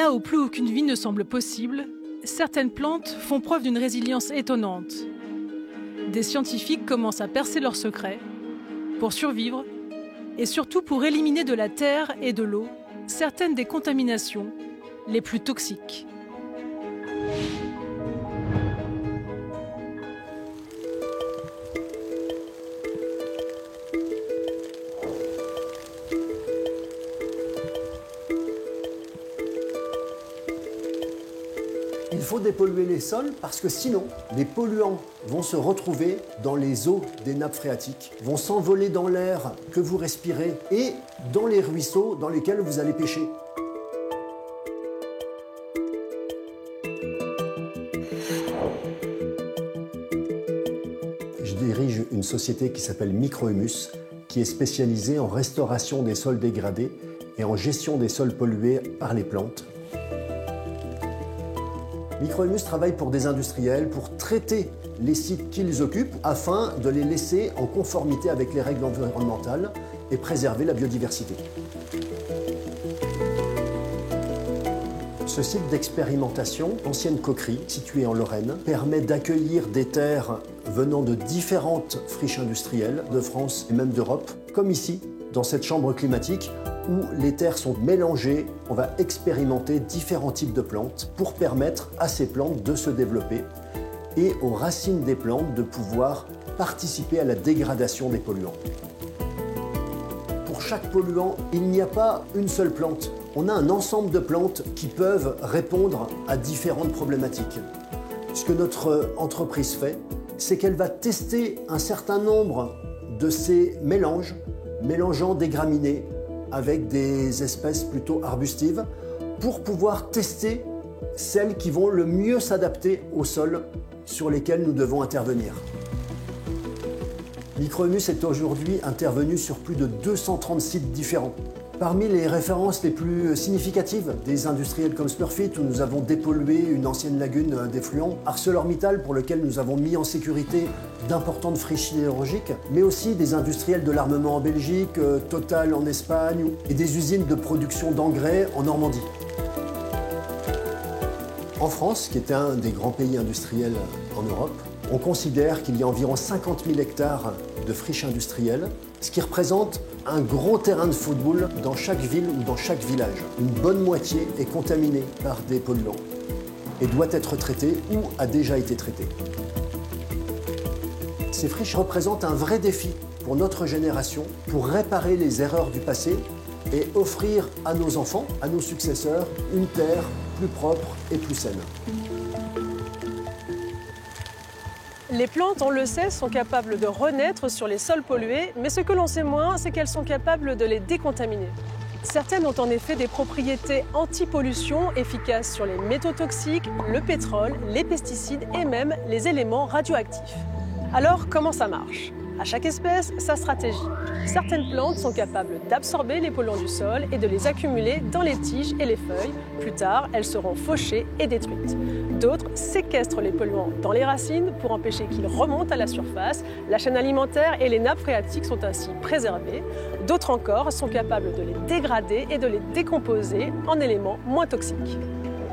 Là où plus aucune vie ne semble possible, certaines plantes font preuve d'une résilience étonnante. Des scientifiques commencent à percer leurs secrets pour survivre et surtout pour éliminer de la terre et de l'eau certaines des contaminations les plus toxiques. Il faut dépolluer les sols parce que sinon, les polluants vont se retrouver dans les eaux des nappes phréatiques, vont s'envoler dans l'air que vous respirez et dans les ruisseaux dans lesquels vous allez pêcher. Je dirige une société qui s'appelle Microhumus, qui est spécialisée en restauration des sols dégradés et en gestion des sols pollués par les plantes. Microhumus travaille pour des industriels pour traiter les sites qu'ils occupent afin de les laisser en conformité avec les règles environnementales et préserver la biodiversité. Ce site d'expérimentation, ancienne coquerie, situé en Lorraine, permet d'accueillir des terres venant de différentes friches industrielles de France et même d'Europe, comme ici, dans cette chambre climatique, où les terres sont mélangées. On va expérimenter différents types de plantes pour permettre à ces plantes de se développer et aux racines des plantes de pouvoir participer à la dégradation des polluants. Pour chaque polluant, il n'y a pas une seule plante. On a un ensemble de plantes qui peuvent répondre à différentes problématiques. Ce que notre entreprise fait, c'est qu'elle va tester un certain nombre de ces mélanges, mélangeant des graminées avec des espèces plutôt arbustives, pour pouvoir tester celles qui vont le mieux s'adapter aux sols sur lesquels nous devons intervenir. Microhumus est aujourd'hui intervenu sur plus de 230 sites différents. Parmi les références les plus significatives des industriels comme Smurfit, où nous avons dépollué une ancienne lagune d'effluents, ArcelorMittal, pour lequel nous avons mis en sécurité d'importantes friches sidérurgiques, mais aussi des industriels de l'armement en Belgique, Total en Espagne, et des usines de production d'engrais en Normandie. En France, qui est un des grands pays industriels en Europe, on considère qu'il y a environ 50 000 hectares de friches industrielles, ce qui représente un gros terrain de football dans chaque ville ou dans chaque village. Une bonne moitié est contaminée par des polluants et doit être traitée ou a déjà été traitée. Ces friches représentent un vrai défi pour notre génération pour réparer les erreurs du passé et offrir à nos enfants, à nos successeurs, une terre plus propre et plus saine. Les plantes, on le sait, sont capables de renaître sur les sols pollués, mais ce que l'on sait moins, c'est qu'elles sont capables de les décontaminer. Certaines ont en effet des propriétés anti-pollution efficaces sur les métaux toxiques, le pétrole, les pesticides et même les éléments radioactifs. Alors, comment ça marche ? À chaque espèce, sa stratégie. Certaines plantes sont capables d'absorber les polluants du sol et de les accumuler dans les tiges et les feuilles. Plus tard, elles seront fauchées et détruites. D'autres séquestrent les polluants dans les racines pour empêcher qu'ils remontent à la surface. La chaîne alimentaire et les nappes phréatiques sont ainsi préservées. D'autres encore sont capables de les dégrader et de les décomposer en éléments moins toxiques.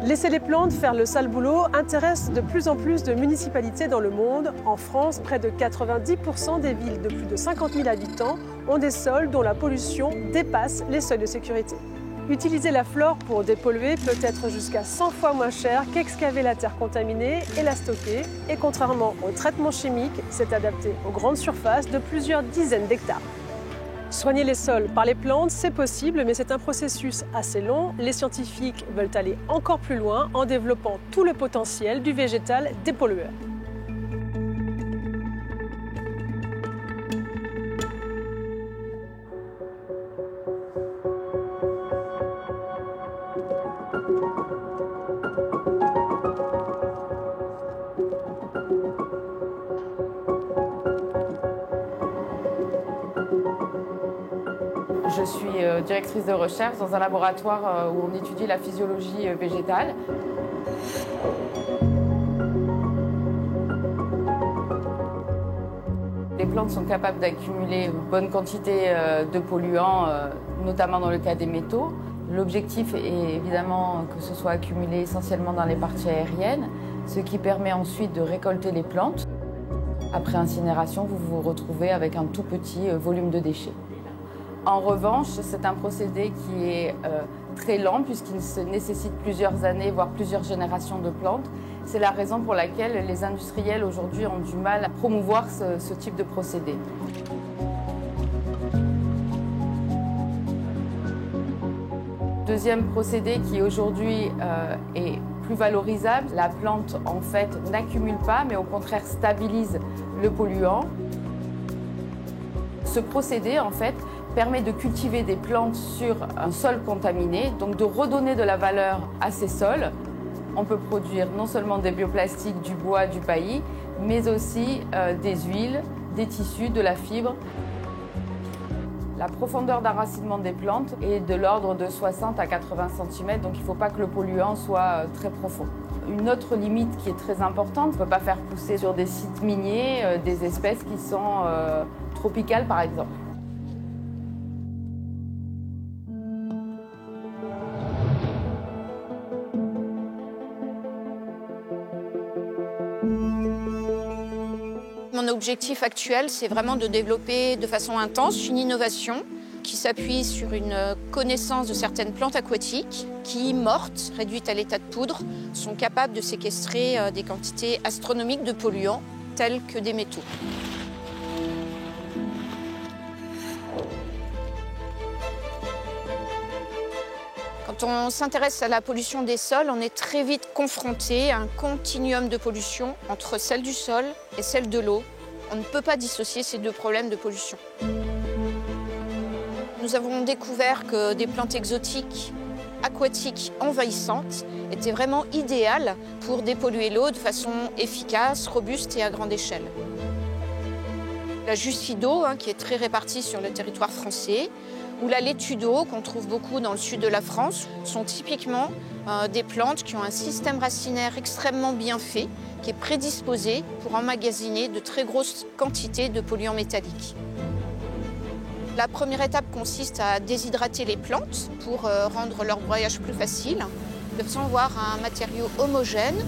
Laisser les plantes faire le sale boulot intéresse de plus en plus de municipalités dans le monde. En France, près de 90% des villes de plus de 50 000 habitants ont des sols dont la pollution dépasse les seuils de sécurité. Utiliser la flore pour dépolluer peut être jusqu'à 100 fois moins cher qu'excaver la terre contaminée et la stocker. Et contrairement au traitement chimique, c'est adapté aux grandes surfaces de plusieurs dizaines d'hectares. Soigner les sols par les plantes, c'est possible, mais c'est un processus assez long. Les scientifiques veulent aller encore plus loin en développant tout le potentiel du végétal dépollueur. Je suis directrice de recherche dans un laboratoire où on étudie la physiologie végétale. Les plantes sont capables d'accumuler une bonne quantité de polluants, notamment dans le cas des métaux. L'objectif est évidemment que ce soit accumulé essentiellement dans les parties aériennes, ce qui permet ensuite de récolter les plantes. Après incinération, vous vous retrouvez avec un tout petit volume de déchets. En revanche, c'est un procédé qui est très lent puisqu'il se nécessite plusieurs années, voire plusieurs générations de plantes. C'est la raison pour laquelle les industriels aujourd'hui ont du mal à promouvoir ce type de procédé. Deuxième procédé qui aujourd'hui est plus valorisable, la plante en fait n'accumule pas mais au contraire stabilise le polluant. Ce procédé en fait permet de cultiver des plantes sur un sol contaminé, donc de redonner de la valeur à ces sols. On peut produire non seulement des bioplastiques, du bois, du paillis, mais aussi des huiles, des tissus, de la fibre. La profondeur d'enracinement des plantes est de l'ordre de 60 à 80 cm, donc il ne faut pas que le polluant soit très profond. Une autre limite qui est très importante, on ne peut pas faire pousser sur des sites miniers des espèces qui sont tropicales par exemple. Mon objectif actuel, c'est vraiment de développer de façon intense une innovation qui s'appuie sur une connaissance de certaines plantes aquatiques qui, mortes, réduites à l'état de poudre, sont capables de séquestrer des quantités astronomiques de polluants tels que des métaux. Quand on s'intéresse à la pollution des sols, on est très vite confronté à un continuum de pollution entre celle du sol et celle de l'eau. On ne peut pas dissocier ces deux problèmes de pollution. Nous avons découvert que des plantes exotiques, aquatiques, envahissantes, étaient vraiment idéales pour dépolluer l'eau de façon efficace, robuste et à grande échelle. La jussie d'eau, qui est très répartie sur le territoire français, ou la laitue d'eau, qu'on trouve beaucoup dans le sud de la France, sont typiquement des plantes qui ont un système racinaire extrêmement bien fait, qui est prédisposé pour emmagasiner de très grosses quantités de polluants métalliques. La première étape consiste à déshydrater les plantes pour rendre leur broyage plus facile, de façon à avoir un matériau homogène.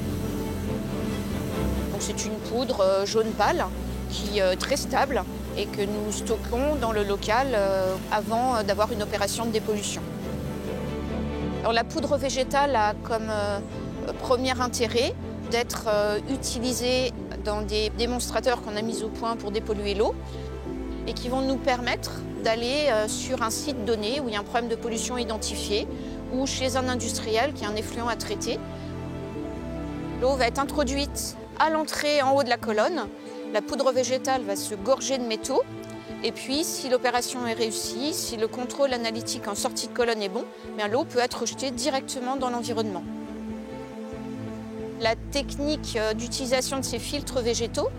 C'est une poudre jaune pâle qui est très stable et que nous stockons dans le local avant d'avoir une opération de dépollution. Alors, la poudre végétale a comme premier intérêt d'être utilisée dans des démonstrateurs qu'on a mis au point pour dépolluer l'eau et qui vont nous permettre d'aller sur un site donné où il y a un problème de pollution identifié ou chez un industriel qui a un effluent à traiter. L'eau va être introduite à l'entrée en haut de la colonne. La poudre végétale va se gorger de métaux et puis si l'opération est réussie, si le contrôle analytique en sortie de colonne est bon, l'eau peut être rejetée directement dans l'environnement. La technique d'utilisation de ces filtres végétaux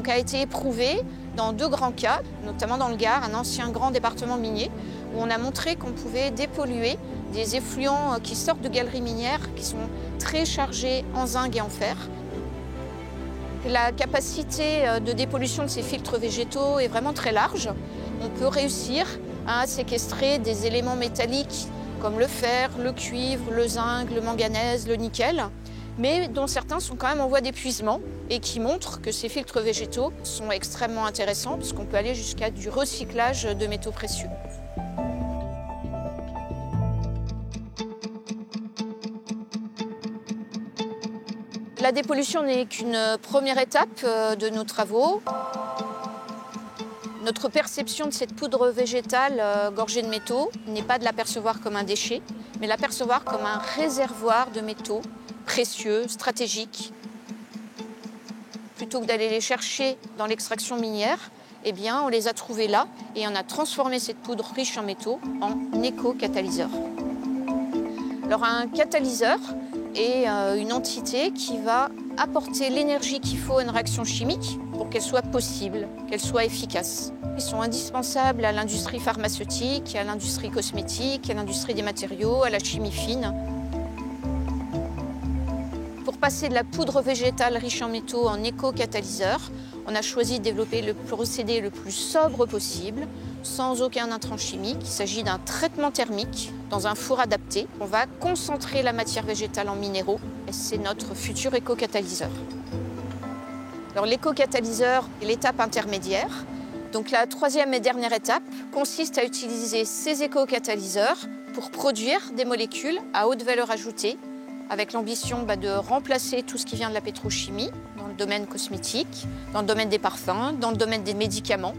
a été éprouvée dans deux grands cas, notamment dans le Gard, un ancien grand département minier, où on a montré qu'on pouvait dépolluer des effluents qui sortent de galeries minières qui sont très chargés en zinc et en fer. La capacité de dépollution de ces filtres végétaux est vraiment très large. On peut réussir à séquestrer des éléments métalliques comme le fer, le cuivre, le zinc, le manganèse, le nickel, mais dont certains sont quand même en voie d'épuisement et qui montrent que ces filtres végétaux sont extrêmement intéressants puisqu'on peut aller jusqu'à du recyclage de métaux précieux. La dépollution n'est qu'une première étape de nos travaux. Notre perception de cette poudre végétale gorgée de métaux n'est pas de la percevoir comme un déchet, mais la percevoir comme un réservoir de métaux précieux, stratégiques. Plutôt que d'aller les chercher dans l'extraction minière, on les a trouvés là et on a transformé cette poudre riche en métaux en éco-catalyseur. Alors un catalyseur est une entité qui va apporter l'énergie qu'il faut à une réaction chimique pour qu'elle soit possible, qu'elle soit efficace. Ils sont indispensables à l'industrie pharmaceutique, à l'industrie cosmétique, à l'industrie des matériaux, à la chimie fine. Pour passer de la poudre végétale riche en métaux en éco-catalyseur, On a choisi de développer le procédé le plus sobre possible, sans aucun intrant chimique. Il s'agit d'un traitement thermique dans un four adapté. On va concentrer la matière végétale en minéraux et c'est notre futur éco-catalyseur. Alors l'éco-catalyseur est l'étape intermédiaire. Donc la troisième et dernière étape consiste à utiliser ces éco-catalyseurs pour produire des molécules à haute valeur ajoutée avec l'ambition de remplacer tout ce qui vient de la pétrochimie dans le domaine cosmétique, dans le domaine des parfums, dans le domaine des médicaments.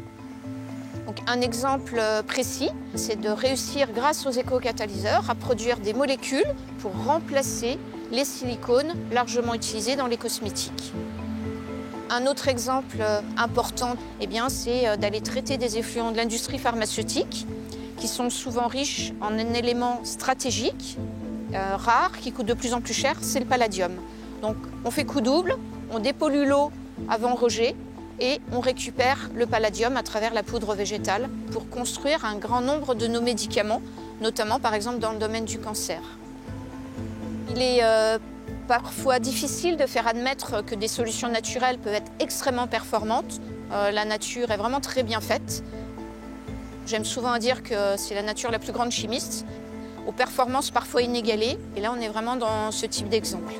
Donc, un exemple précis, c'est de réussir grâce aux éco-catalyseurs à produire des molécules pour remplacer les silicones largement utilisés dans les cosmétiques. Un autre exemple important, c'est d'aller traiter des effluents de l'industrie pharmaceutique qui sont souvent riches en un élément stratégique, rare, qui coûte de plus en plus cher, c'est le palladium. Donc on fait coup double, on dépollue l'eau avant rejet et on récupère le palladium à travers la poudre végétale pour construire un grand nombre de nos médicaments, notamment par exemple dans le domaine du cancer. Il est parfois difficile de faire admettre que des solutions naturelles peuvent être extrêmement performantes. La nature est vraiment très bien faite. J'aime souvent dire que c'est la nature la plus grande chimiste, aux performances parfois inégalées. Et là, on est vraiment dans ce type d'exemple.